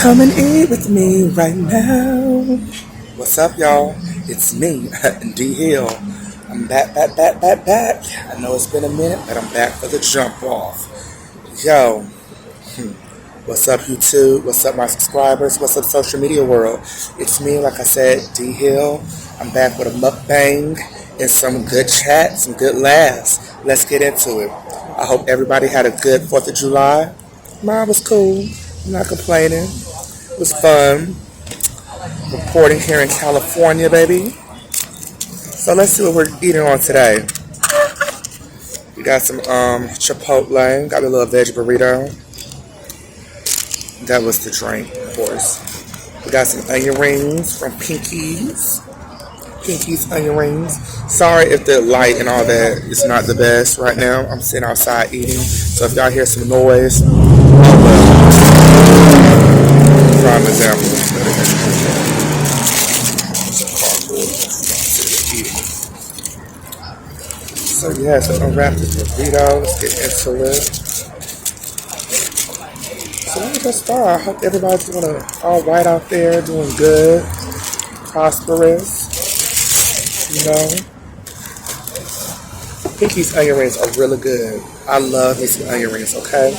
Come and eat with me right now. What's up, y'all? It's me, D Hill. I'm back. I know it's been a minute, but I'm back for the jump off. Yo, what's up, YouTube? What's up, my subscribers? What's up, social media world? It's me, like I said, D Hill. I'm back with a mukbang and some good chat, some good laughs. Let's get into it. I hope everybody had a good 4th of July. Mine was cool. I'm not complaining. It was fun. Reporting here in California, baby. So let's see what we're eating on today. We got some Chipotle. Got a little veg burrito. That was the drink, of course. We got some onion rings from Pinky's. Pinky's onion rings. Sorry if the light and all that is not the best right now. I'm sitting outside eating. So if y'all hear some noise, prime example. So yeah, so I'm gonna wrap this burrito. Let's get into it. So let me just start. I hope everybody's doing all right out there, doing good, prosperous. You know, Pinky's onion rings are really good. I love me some onion rings. Okay.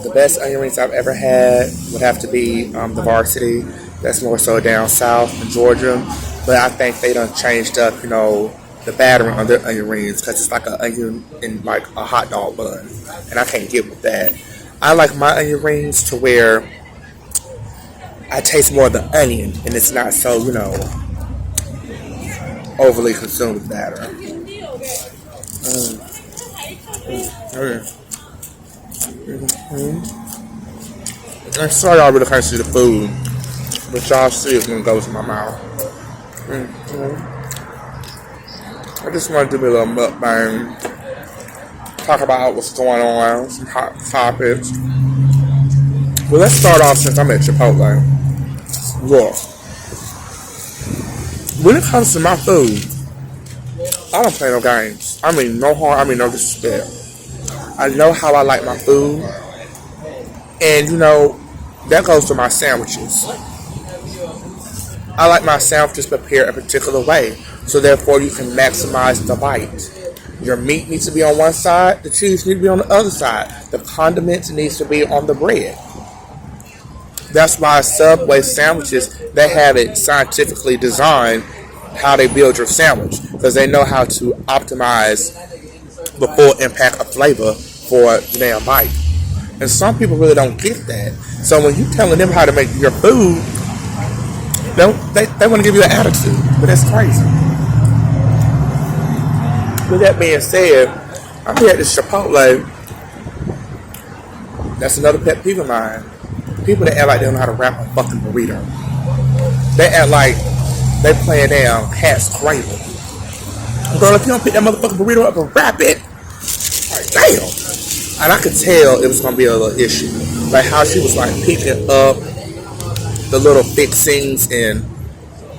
The best onion rings I've ever had would have to be the Varsity. That's more so down south in Georgia. But I think they done changed up, you know, the battering on their onion rings because it's like an onion in like a hot dog bun. And I can't get with that. I like my onion rings to where I taste more of the onion and it's not so, you know, overly consumed with batter. I'm sorry y'all really can't see the food, but y'all see it when it goes in my mouth. I just want to do me a little mukbang, talk about what's going on, some hot topics. Well, let's start off since I'm at Chipotle. Look, when it comes to my food, I don't play no games. I mean no harm, I mean no disrespect. I know how I like my food, and you know, that goes to my sandwiches. I like my sandwiches prepared a particular way, so therefore you can maximize the bite. Your meat needs to be on one side, the cheese needs to be on the other side, the condiments needs to be on the bread. That's why Subway sandwiches, they have it scientifically designed how they build your sandwich, because they know how to optimize the full impact of flavor for the damn bite. And some people really don't get that. So when you're telling them how to make your food, they want to give you an attitude, but that's crazy. With that being said, I'm here at this Chipotle. That's another pet peeve of mine. People that act like they don't know how to wrap a fucking burrito. They act like they playing down cat's cradle. Girl, if you don't pick that motherfucking burrito up and wrap it, like damn. And I could tell it was gonna be a little issue. Like how she was like picking up the little fixings, and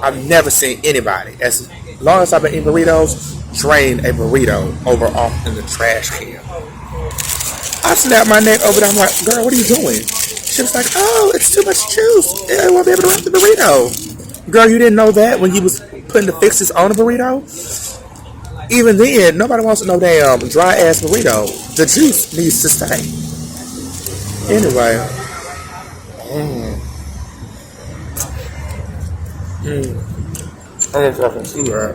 I've never seen anybody, as long as I've been eating burritos, drain a burrito over off in the trash can. I snapped my neck over there. I'm like, girl, what are you doing? She was like, oh, it's too much juice. I won't be able to wrap the burrito. Girl, you didn't know that when you was putting the fixes on a burrito? Even then, nobody wants to know damn dry ass burrito. The juice needs to stay. Anyway. I'm gonna fucking see that.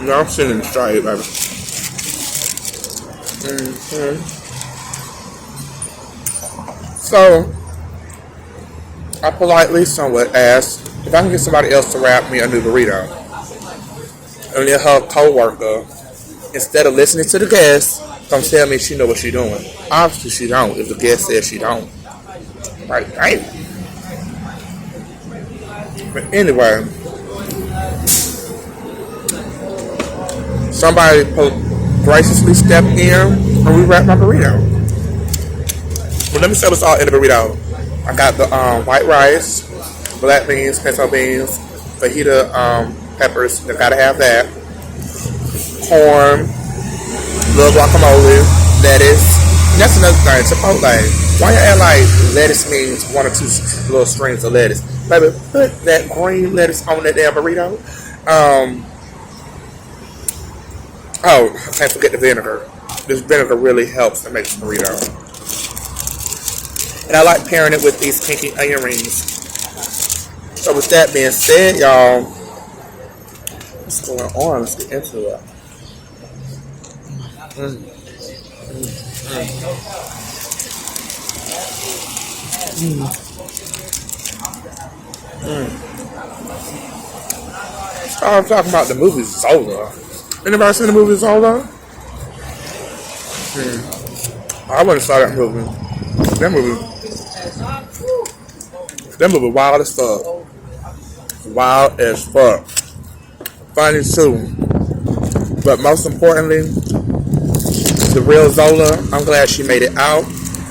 No, I'm sitting straight, baby. So, I politely somewhat asked if I can get somebody else to wrap me a new burrito. And then her co-worker, instead of listening to the guest, comes tell me she know what she doing. Obviously she don't, if the guest says she don't. Like, damn. But anyway, somebody graciously stepped in and we wrapped my burrito. Well, let me say what's all in the burrito. I got the white rice, black beans, pinto beans, fajita peppers. They gotta have that. Corn, little guacamole, lettuce, That's another thing. Chipotle. Why you act like lettuce means one or two little strings of lettuce? Baby, put that green lettuce on that damn burrito. Oh, I can't forget the vinegar. This vinegar really helps to make the burrito. And I like pairing it with these pinky onion rings. So with that being said, y'all, what's going on? Let's get into it. I'm talking about the movie ZOLA. Anybody seen the movie ZOLA? I wouldn't saw that movie. That movie wild as fuck. Wild as fuck. Funny too. But most importantly, the real ZOLA, I'm glad she made it out.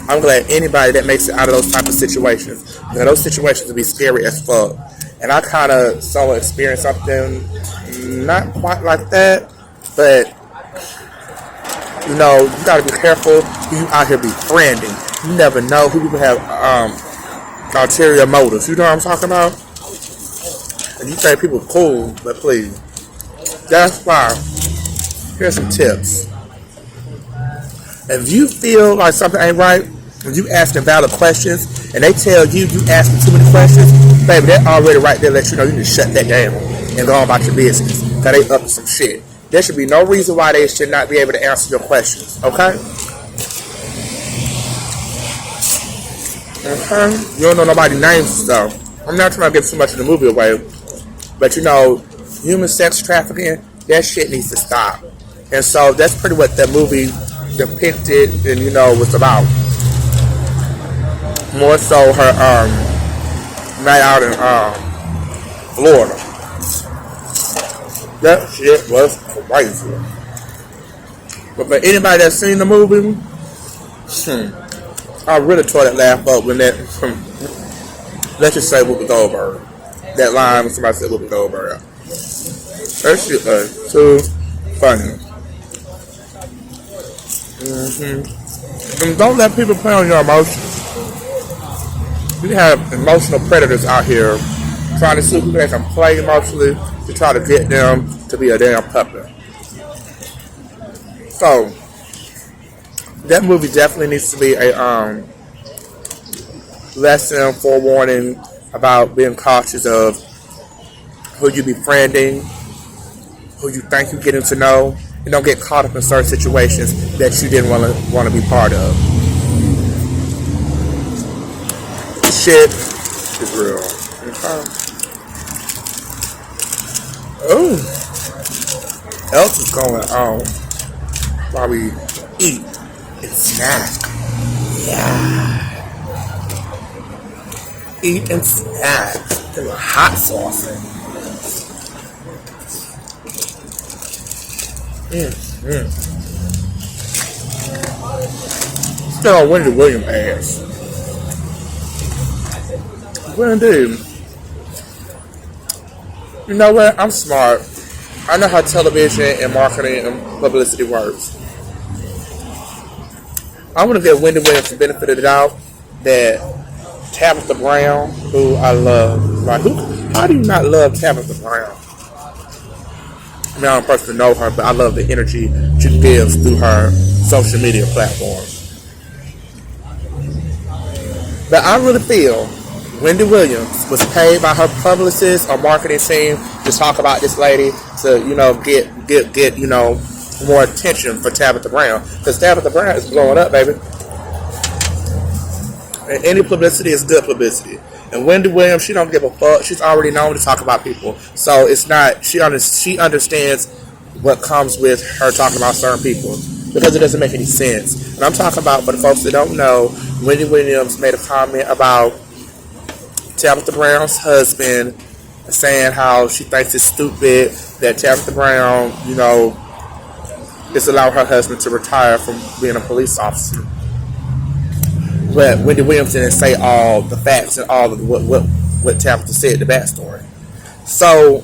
I'm glad anybody that makes it out of those type of situations. You know, those situations would be scary as fuck. And I kind of saw experience something not quite like that, but you know, you gotta be careful who you out here befriending. You never know who people have ulterior motives. You know what I'm talking about? And you think people cool, but please. That's why. Here's some tips. If you feel like something ain't right, when you asking valid questions, and they tell you asking too many questions, baby, they're already right there let you know you need to shut that down and go on about your business. Cause they up to some shit. There should be no reason why they should not be able to answer your questions. Okay? You don't know nobody's names, though. I'm not trying to give too much of the movie away, but you know, human sex trafficking, that shit needs to stop. And so that's pretty what that movie depicted and you know was about. More so her night out in Florida. That shit was crazy. But for anybody that's seen the movie, I really tore that laugh up when that let's just say Whoopi Goldberg. That line when somebody said Whoopi Goldberg. That shit was too funny. And don't let people play on your emotions. We have emotional predators out here trying to see who they can play emotionally to try to get them to be a damn puppet. So that movie definitely needs to be a lesson, forewarning about being cautious of who you befriending, who you think you're getting to know, and don't get caught up in certain situations that you didn't want to be part of. Shit is real. Okay. Oh, else is going on while we eat and snack. Yeah. Eat and snack. There's a hot sauce in. Still on Wendy Williams ass. Wendy. You know what? I'm smart. I know how television and marketing and publicity works. I want to give Wendy Williams the benefit of the doubt that Tabitha Brown, who I love, like how do you not love Tabitha Brown? I mean, I don't personally know her, but I love the energy she gives through her social media platforms. But I really feel Wendy Williams was paid by her publicist or marketing team to talk about this lady to, you know, get you know, more attention for Tabitha Brown. Because Tabitha Brown is blowing up, baby. And any publicity is good publicity. And Wendy Williams, she don't give a fuck. She's already known to talk about people. So it's not, she understands what comes with her talking about certain people. Because it doesn't make any sense. And I'm talking about, for the folks that don't know, Wendy Williams made a comment about Tabitha Brown's husband, saying how she thinks it's stupid that Tabitha Brown, you know, is allowing her husband to retire from being a police officer. But Wendy Williams didn't say all the facts and all of what Tabitha said, the backstory. So,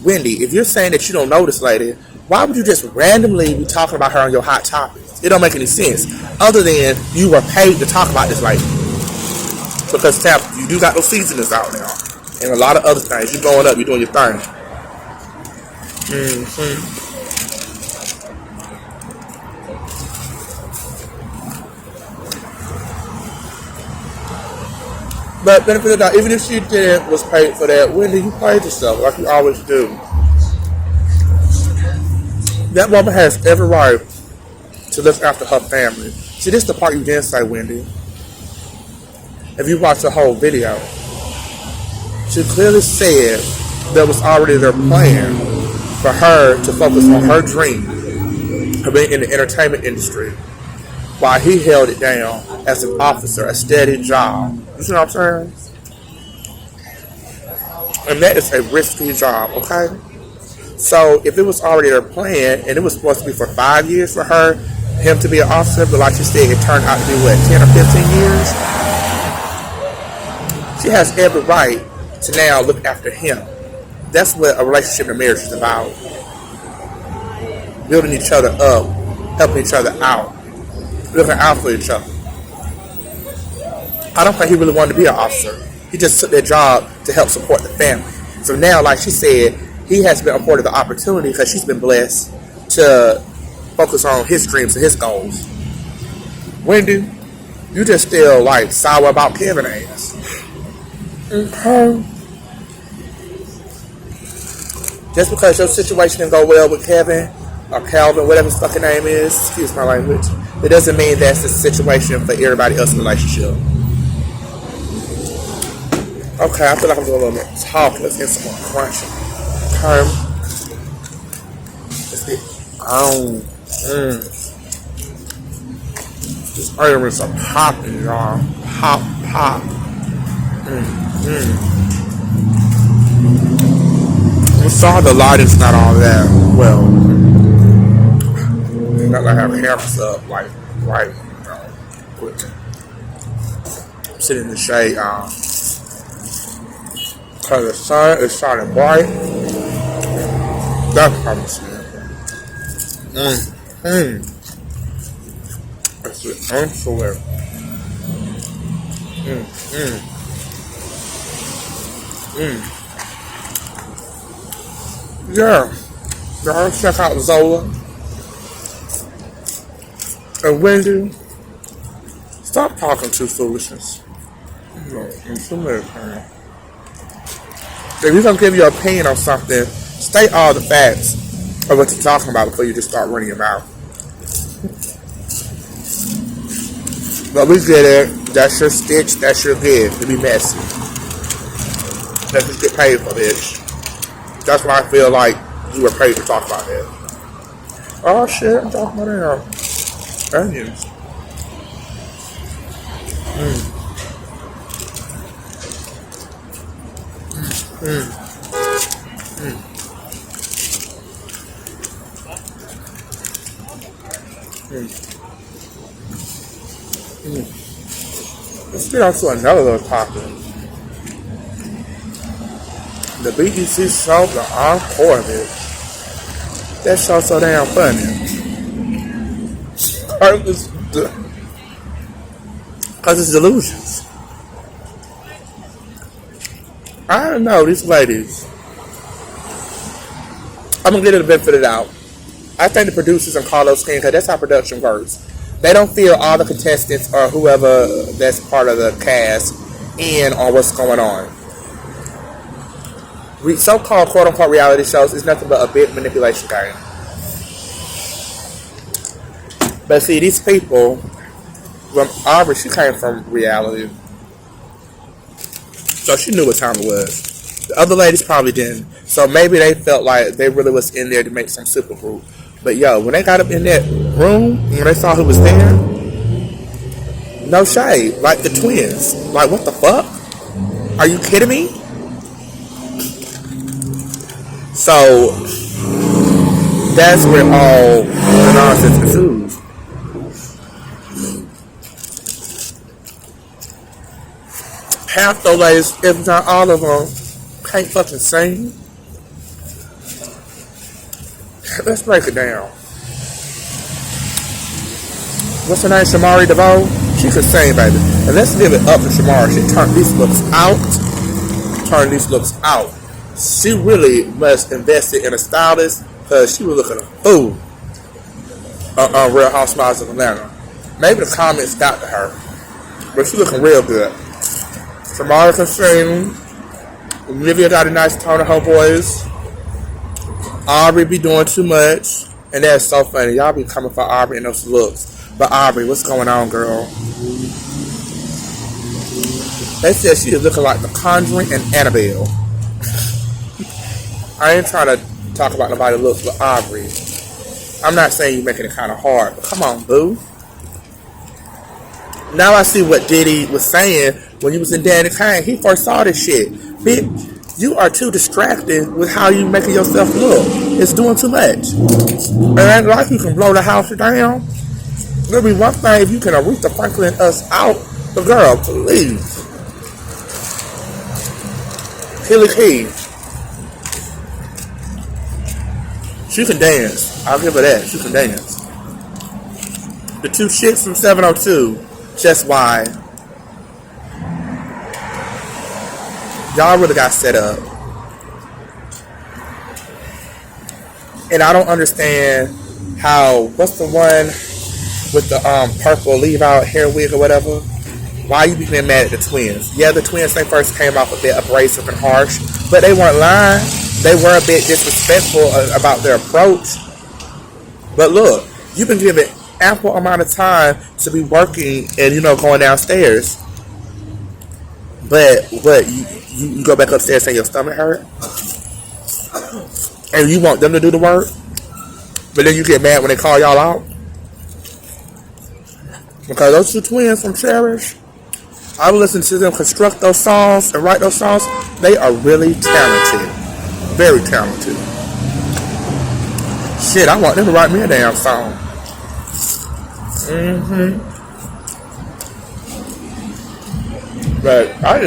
Wendy, if you're saying that you don't know this lady, why would you just randomly be talking about her on your hot topics? It don't make any sense. Other than you were paid to talk about this lady. Because Tap, you do got those seasonings out now. And a lot of other things. You're going up, you're doing your thing. But benefit of the doubt, even if she didn't was paid for that, Wendy, you played yourself like you always do. That woman has every right to look after her family. See, this is the part you didn't say, Wendy. If you watch the whole video, she clearly said there was already their plan for her to focus on her dream of being in the entertainment industry while he held it down as an officer, a steady job. You see what I'm saying? And that is a risky job, okay? So if it was already their plan and it was supposed to be for 5 years for him to be an officer, but like you said, it turned out to be what, 10 or 15 years? She has every right to now look after him. That's what a relationship and marriage is about. Building each other up, helping each other out, looking out for each other. I don't think he really wanted to be an officer. He just took that job to help support the family. So now, like she said, he has been afforded the opportunity because she's been blessed to focus on his dreams and his goals. Wendy, you just still like sour about Kevin ass. Okay. Just because your situation didn't go well with Kevin or Calvin, whatever his fucking name is, excuse my language, it doesn't mean that's the situation for everybody else's relationship. Okay, I feel like I'm doing a little bit talking. Let's get some more crunching. Okay. Let's get This onions are popping, y'all. Pop. I'm sorry the lighting's not all that well. You gotta have cameras up, like, right, quick. I'm sitting in the shade, because the sun is shining bright. That's promising. That's it. Excellent. Yeah. Y'all check out ZOLA. And Wendy, stop talking to foolishness. If you're going to give your opinion on something, state all the facts of what you're talking about before you just start running your mouth. But we get it. That's your stitch. That's your gig. To be messy. Let's just get paid for this. That's why I feel like you were paid to talk about that. Oh shit, I'm talking about that. Onions. Let's get on to another little topic. The BEC show, the encore of it. That show's so damn funny. Because it's delusions. I don't know, these ladies. I'm going to get it the benefit of the doubt. I think the producers and Carlos King, because that's how production works. They don't feel all the contestants or whoever that's part of the cast in on what's going on. So-called quote-unquote reality shows is nothing but a big manipulation game. But see, these people, Aubrey, she came from reality. So she knew what time it was. The other ladies probably didn't. So maybe they felt like they really was in there to make some super group. But yo, when they got up in that room, when they saw who was there, no shade. Like the twins. Like, what the fuck? Are you kidding me? So, that's where all the nonsense ensues. Half those ladies, if not all of them, can't fucking sing. Let's break it down. what's her name? Shamari DeVoe. She could sing, baby. And let's give it up to Shamari. She turned these looks out. Turned these looks out. She really must invested in a stylist because she was looking a fool on Real Housewives of Atlanta. Maybe the comments got to her, but she looking real good. Shamari can sing. Olivia got a nice tone of her voice. Aubrey be doing too much. And that's so funny. Y'all be coming for Aubrey and those looks. But Aubrey, what's going on, girl? They said she is looking like The Conjuring and Annabelle. I ain't trying to talk about nobody looks, but Aubrey. I'm not saying you're making it kind of hard, but come on, boo. Now I see what Diddy was saying when he was in Danny Kane. He first saw this shit. Bitch, you are too distracted with how you making yourself look. It's doing too much. And ain't like you can blow the house down. There'll be one thing if you can Aretha Franklin us out. But girl, please. Hilly Key. She can dance. I'll give her that. She can dance. The two chicks from 702. Just why. Y'all really got set up. And I don't understand how, what's the one with the purple leave out hair wig or whatever? Why you be getting mad at the twins? Yeah, the twins, they first came off a bit abrasive and harsh, but they weren't lying. They were a bit disrespectful about their approach. But look, you've been given ample amount of time to be working and, going downstairs. But what, you go back upstairs saying your stomach hurt? And you want them to do the work? But then you get mad when they call y'all out? Because those two twins from Cherish, I would listen to them construct those songs and write those songs. They are really talented. Very talented. Shit, I want them to write me a damn song. But I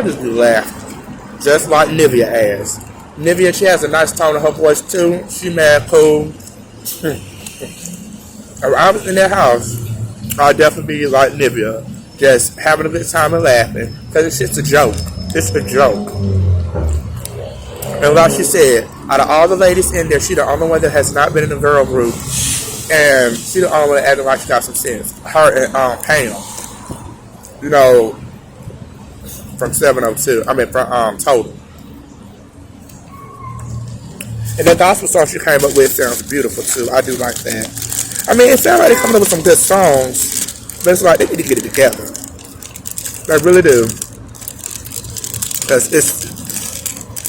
just be laughing. Just like Nivea has. Nivea, she has a nice tone of her voice too. She mad cool. If I was in that house, I'd definitely be like Nivea. Just having a good time and laughing. Because it's just a joke. It's a joke. And like she said, out of all the ladies in there, she the only one that has not been in the girl group. And she the only one that acting like she got some sense. Her and Pam. From 702. I mean, from Total. And the gospel song she came up with sounds beautiful too. I do like that. I mean, it sounds like they're coming up with some good songs, but it's like they need to get it together. They really do. Because it's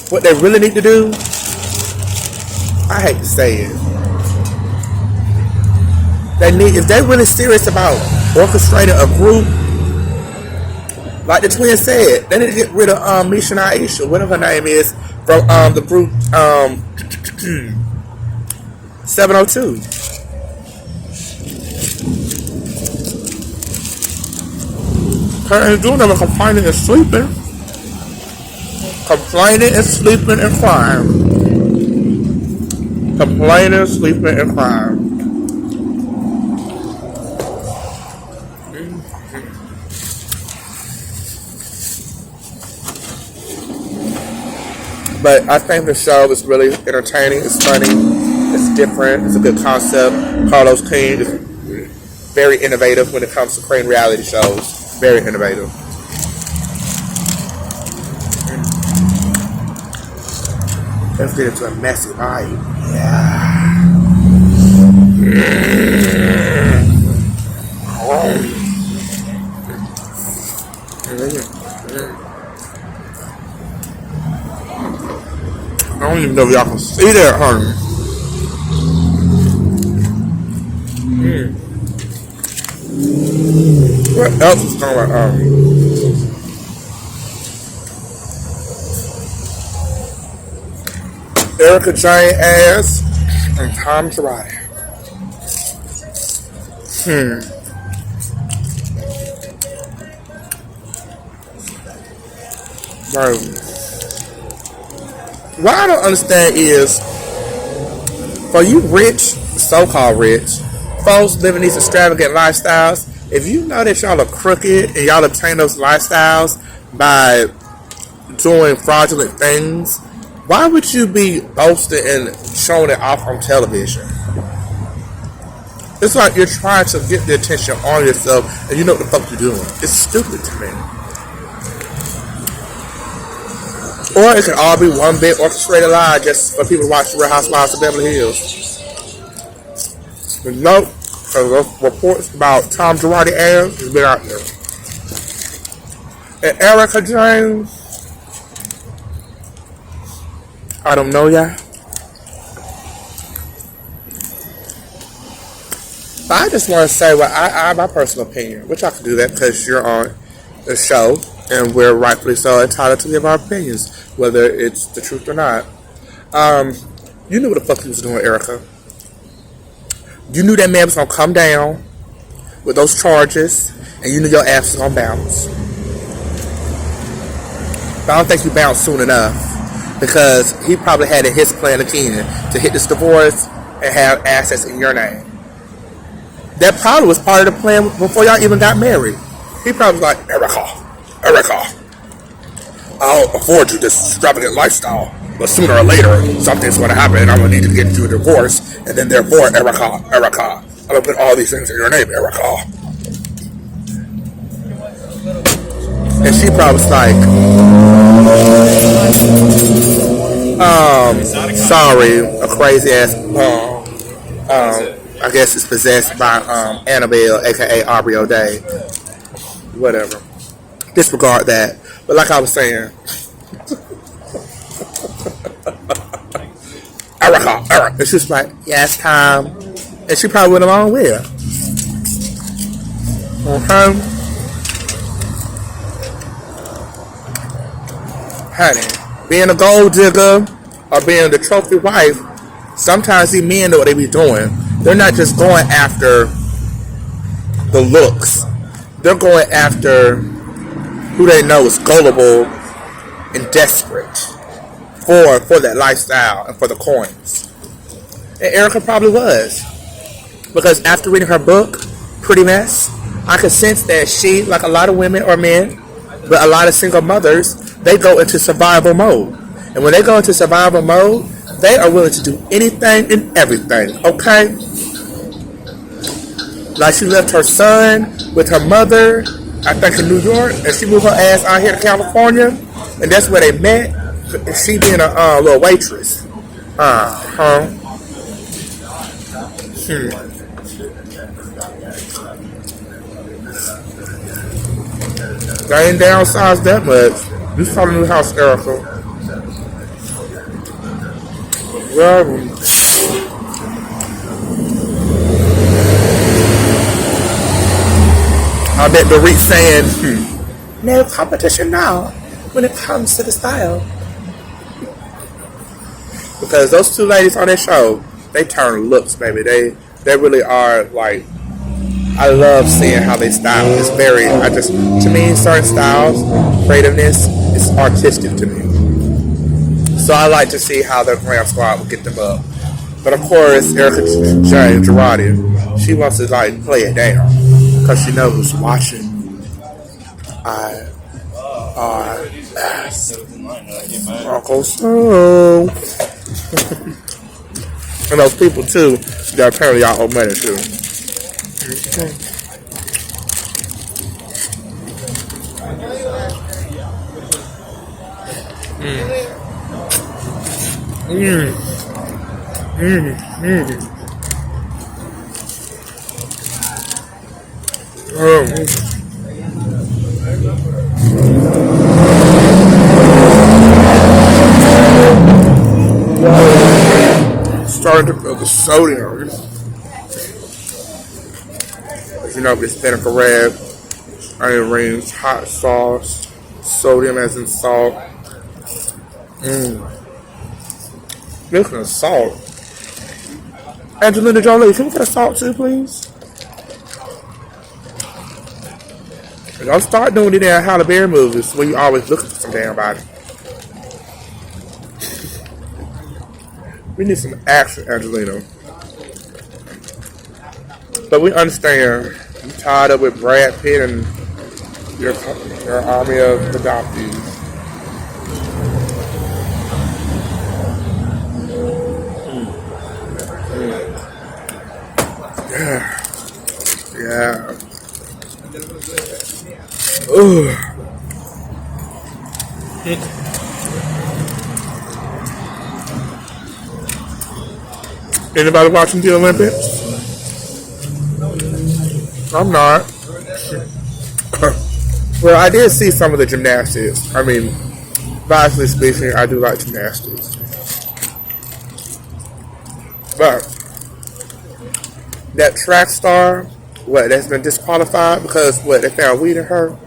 what they really need to do. I hate to say it. If they really serious about orchestrating a group, like the twins said, they need to get rid of Misha and Aisha, whatever her name is, from the group 702. Her and doing them complaining and sleeping. Complaining and sleeping and crying. Complaining, sleeping, and crying. But I think the show is really entertaining. It's funny. It's different. It's a good concept. Carlos King is very innovative when it comes to creating reality shows. Very innovative. Let's get into a messy bite. Yeah. I don't even know if y'all can see that, honey. What else is going on? Erica Jane ass and Tom Girardi. Bro. What I don't understand is, for you rich, so-called rich, folks living these extravagant lifestyles, if you know that y'all are crooked and y'all obtain those lifestyles by doing fraudulent things, why would you be boasting and showing it off on television? It's like you're trying to get the attention on yourself and you know what the fuck you're doing. It's stupid to me. Or it could all be one big orchestrated lie just for people to watch the Real Housewives of Beverly Hills. But nope, because reports about Tom Girardi ass has been out there. And Erica James, I don't know ya. But I just want to say what I my personal opinion, which I can do that because you're on the show and we're rightfully so entitled to give our opinions, whether it's the truth or not. You knew what the fuck you was doing, Erica. You knew that man was gonna come down with those charges, and you knew your ass was gonna bounce. But I don't think you bounced soon enough because he probably had in his plan again to hit this divorce and have assets in your name. That probably was part of the plan before y'all even got married. He probably was like, Erica, I'll afford you this extravagant lifestyle, but sooner or later, something's going to happen, and I'm going to need to get you a divorce, and then therefore, Erica, I'm going to put all these things in your name, Erica. And she probably was like, sorry, a crazy ass I guess it's possessed by Annabelle, aka Aubrey O'Day. Whatever. Disregard that. But like I was saying, Erica. And she was like, yes, Tom. And she probably went along with it. Okay? Honey, being a gold digger or being the trophy wife, sometimes these men know what they be doing. They're not just going after the looks. They're going after who they know is gullible and desperate for that lifestyle and for the coins. And Erica probably was. Because after reading her book, Pretty Mess, I could sense that she, like a lot of women or men, but a lot of single mothers, they go into survival mode. And when they go into survival mode, they are willing to do anything and everything, okay? Like she left her son with her mother, I think in New York, and she moved her ass out here to California, and that's where they met. She being a little waitress. They ain't downsized that much. You saw the new house, Erica. Well, I bet the REIT saying, no competition now when it comes to the style. Because those two ladies on that show, they turn looks, baby. They really are like, I love seeing how they style. It's very, to me, certain styles, creativeness, is artistic to me. So I like to see how the glam squad will get them up. But of course, Erica James Girardi, she wants to like play it down. Because she knows who's watching. Uncle Sue. And those people too, that apparently y'all owe money to. Starting to feel the sodium. You know, it's vinegar red, onion rings, hot sauce, sodium as in salt. Speaking of salt, Angelina Jolie, can we get a salt too, please? And don't start doing the damn Halle Berry movies where you always looking for some damn body. We need some action, Angelina. But we understand. I'm tied up with Brad Pitt and your army of adoptees. Yeah. Ooh. Anybody watching the Olympics? I'm not. Well, I did see some of the gymnastics. I mean, vastly speaking, I do like gymnastics. But that track star, that's been disqualified because they found weed in her?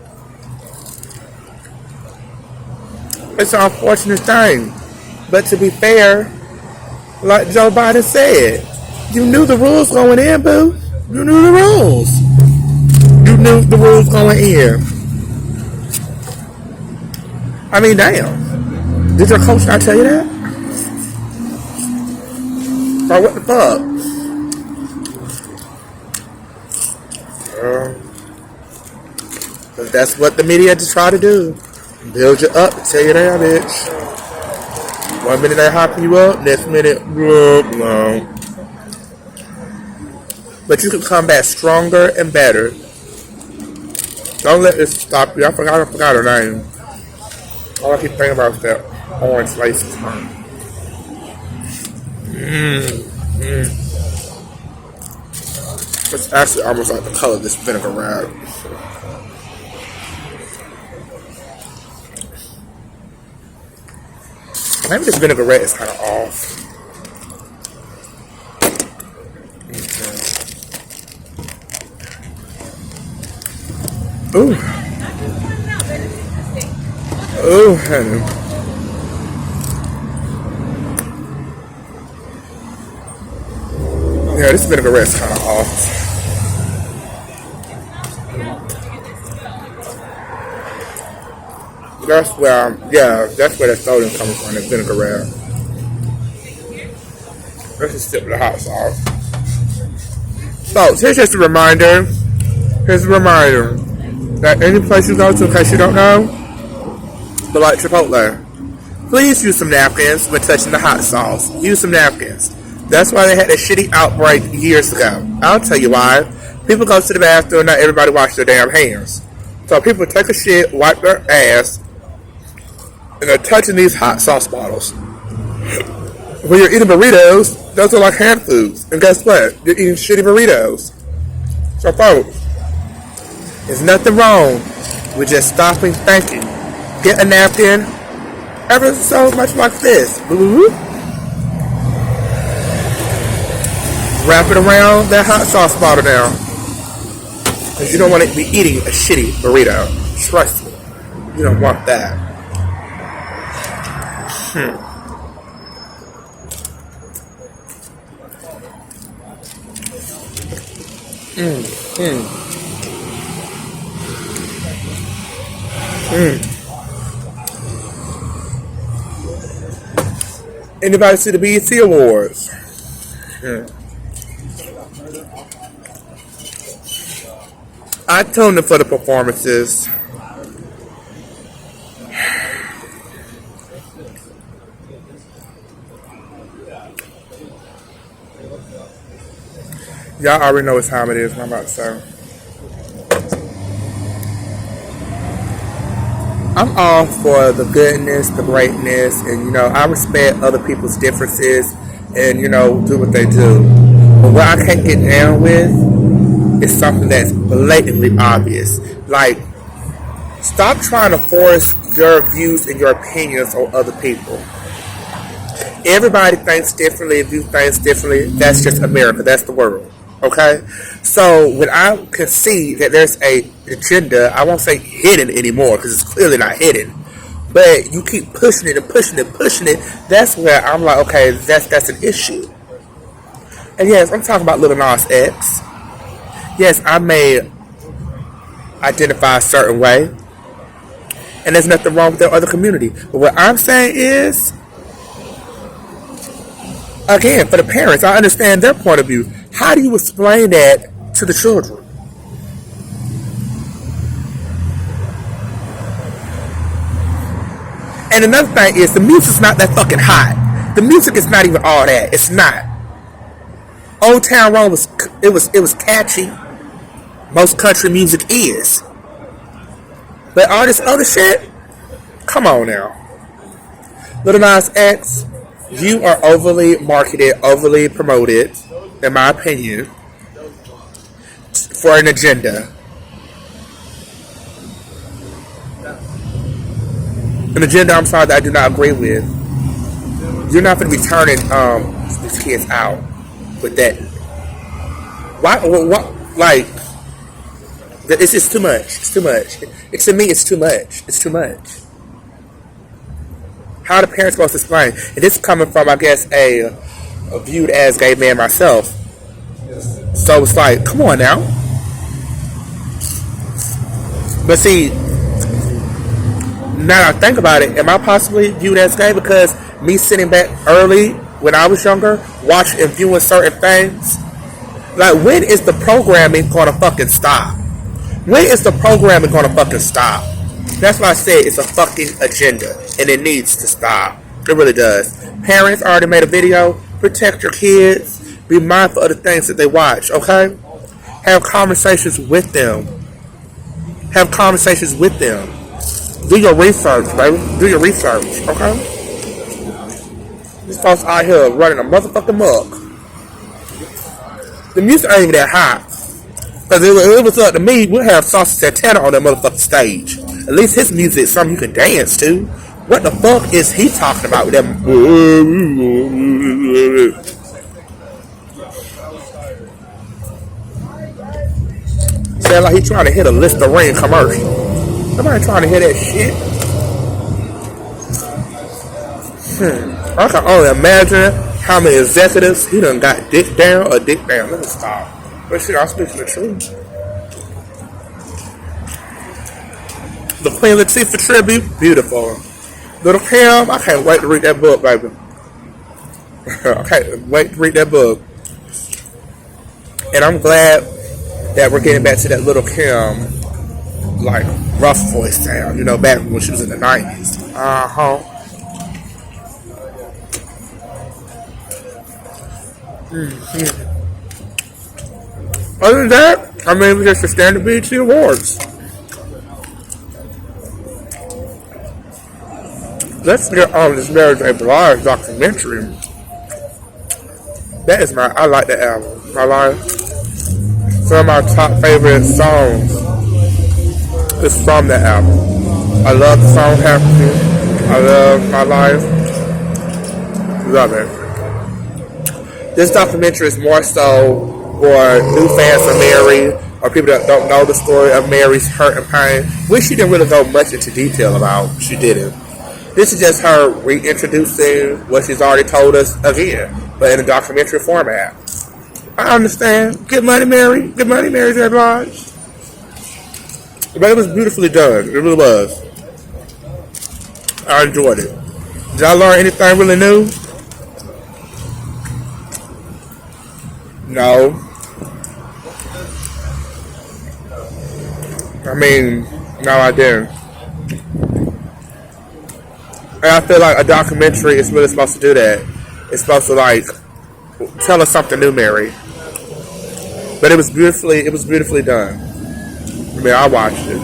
It's an unfortunate thing. But to be fair, like Joe Biden said, you knew the rules going in, boo. You knew the rules. You knew the rules going in. I mean, damn. Did your coach not tell you that? Or what the fuck? Cause that's what the media just try to do. Build you up and tell you that, bitch. 1 minute they hyping you up, next minute, no. But you can come back stronger and better. Don't let this stop you. I forgot her name. All I keep thinking about is that orange lace. It's actually almost like the color of this vinaigrette. Maybe this vinaigrette is kind of off. Ooh. Ooh, honey. Yeah, this vinaigrette's kind of off. That's where that sodium's coming from, the vinaigrette. Let's just sip the hot sauce. So, here's just a reminder. That any place you go to, in case you don't know, but like Chipotle, please use some napkins when touching the hot sauce. Use some napkins. That's why they had that shitty outbreak years ago. I'll tell you why. People go to the bathroom, not everybody wash their damn hands. So people take a shit, wipe their ass, and they're touching these hot sauce bottles. When you're eating burritos, those are like hand foods. And guess what? You're eating shitty burritos. So folks, there's nothing wrong with just stopping thinking. Get a napkin, ever so much like this. Wrap it around that hot sauce bottle now. Because you don't want to be eating a shitty burrito. Trust me. You don't want that. Anybody see the BET Awards? I tuned in for the performances. Y'all already know what time it is, what I'm about to say. I'm all for the goodness, the greatness, and I respect other people's differences and do what they do. But what I can't get down with is something that's blatantly obvious. Like, stop trying to force your views and your opinions on other people. Everybody thinks differently, views things differently. That's just America. That's the world. Okay? So when I can see that there's a agenda, I won't say hidden anymore because it's clearly not hidden, but you keep pushing it and pushing it and pushing it, that's where I'm like, okay, that's an issue. And yes, I'm talking about Lil Nas X. Yes, I may identify a certain way, and there's nothing wrong with the other community. But what I'm saying is, again, for the parents, I understand their point of view. How do you explain that to the children. And another thing is the music's not that fucking hot. The music is not even all that. It's not. Old Town Road was catchy. Most country music is. But all this other shit, come on now. Lil Nas X, you are overly marketed, overly promoted, in my opinion, for an agenda. An agenda, I'm sorry, that I do not agree with. You're not going to be turning these kids out with that. Why? Like, it's just too much. It's too much. To me, it's too much. It's too much. How are the parents supposed to explain? And this is coming from, I guess, a viewed as gay man myself. So it's like, come on now. But see, now that I think about it, am I possibly viewed as gay because me sitting back early when I was younger, watching and viewing certain things? Like, when is the programming gonna fucking stop? When is the programming gonna fucking stop? That's why I said it's a fucking agenda, and it needs to stop. It really does. Parents already made a video. Protect your kids. Be mindful of the things that they watch, okay? Have conversations with them. Have conversations with them. Do your research, baby. Do your research, okay? These folks out here running a motherfucking mug. The music ain't even that hot. Because it was up to me, we'll have Saucy Santana on that motherfucking stage. At least his music is something you can dance to. What the fuck is he talking about with them? Sound like he trying to hit a Listerine commercial. Somebody trying to hear that shit. I can only imagine how many executives he done got dick down or dick down. Let me stop. But shit, I'm speaking the truth. The Queen Latifah tribute, beautiful. Little Kim, I can't wait to read that book, baby. I can't wait to read that book. And I'm glad that we're getting back to that Little Kim, like, rough voice sound, you know, back when she was in the 90s. Other than that, I mean, we just the standard BET Awards. Let's get on this Mary J. Blige documentary. That is I like that album. I like some of my top favorite songs is from that album. I love the song Happy. I love My Life. Love it. This documentary is more so for new fans of Mary or people that don't know the story of Mary's hurt and pain, which she didn't really go much into detail about. She didn't. This is just her reintroducing what she's already told us again, but in a documentary format. I understand. Get money, Mary. Get money, Mary J. Blige. But it was beautifully done. It really was. I enjoyed it. Did I learn anything really new? No. I mean, no, I didn't. And I feel like a documentary is really supposed to do that. It's supposed to, like, tell us something new, Mary. But it was beautifully done. I mean, I watched it.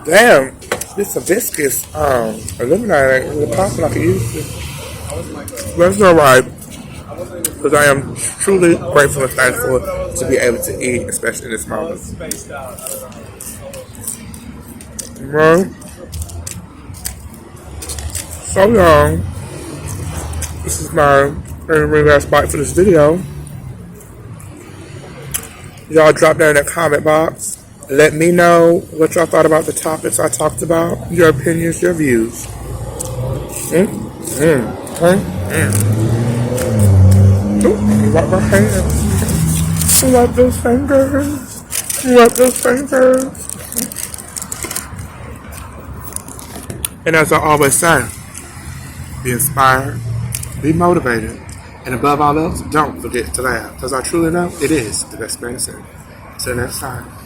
Damn, this hibiscus eliminating ain't really popping like it used to. But it's alright. Because I am truly grateful and thankful to be able to eat, especially in this moment. Well, so long. This is my very last bite for this video. Y'all drop down in that comment box Let me know what y'all thought about the topics I talked about, your opinions, your views. Wipe my hands. Wipe those fingers. Wipe those fingers. And as I always say, be inspired, be motivated, and above all else, don't forget to laugh. Because I truly know it is the best medicine. Till next time.